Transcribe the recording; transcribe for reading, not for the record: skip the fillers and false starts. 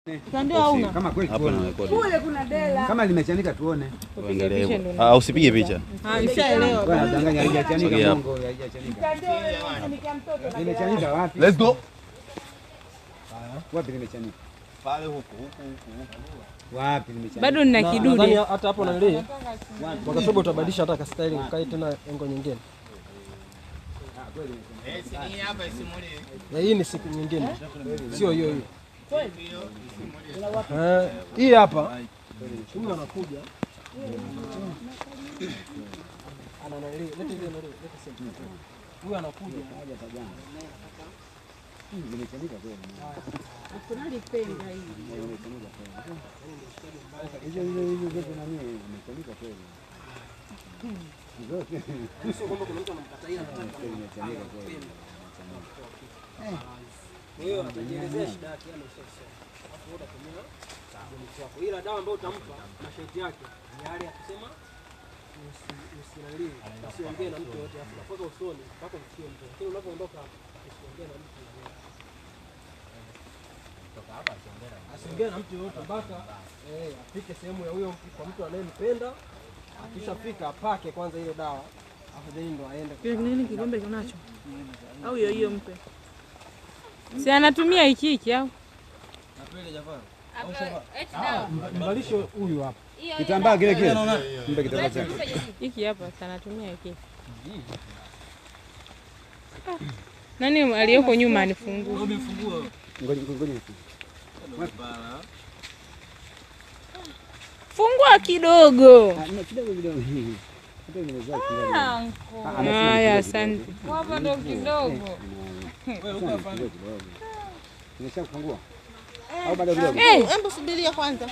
Ndio hauna. Kama kweli tuone. Kule kuna dela. Kama limechanika tuone. Endelee. Usipige picha. Nishaelewa. Bwana danganya haijachanika Mungu haijachanika. Limechanika wapi? Let's go. Wapi limechanika? Pale huko. Wapi limechanika? Bado nina kidude. Nadhani hata hapo naelewa. Kwa sababu utabadilisha hata ka style ukae tena engo nyingine. Hii hapa isimulie. Hii ni siku nyingine. Sio hiyo hiyo. Hii hapa huyu anakuja huyu anakuja Limechanika kweli. Hizo zote na mimi limechanika kweli. sio kwamba kuna mtu anamkatalia Limechanika kweli. Wewe anajielezea shida yake ile sasa. Hapo utatumia sabuni yako. Ila dawa ambayo utampa masharti yake ni hali ya kusema usilalie, usiongee na mtu yote afu mpaka usoni mpaka usikie mtu. Lakini unapoondoka usiongee na mtu yote. Kutoka hapa asiongee na mtu yote mpaka afike sehemu ya huyo kwa mtu anayempenda. Akishafika apake kwanza ile dawa. Afu then ndo aende. Kile nini kikombe kinacho? Au hiyo mpe. Si anatumia hiki au? Napele Jafar. Mbalisho huyu hapa. Kitambaa kile kile. Mpe kitambaa chake. Hiki hapa anatumia hiki. Nani aliyoko nyuma anifungue? Ngoja. Fungua kidogo. Kidogo. Hata nimezaa kidogo. Haya, asante. Hapa ndo kidogo. Wewe uko afanye. Nimeshakufungua. Au bado kidogo? Hebu subiria kwanza.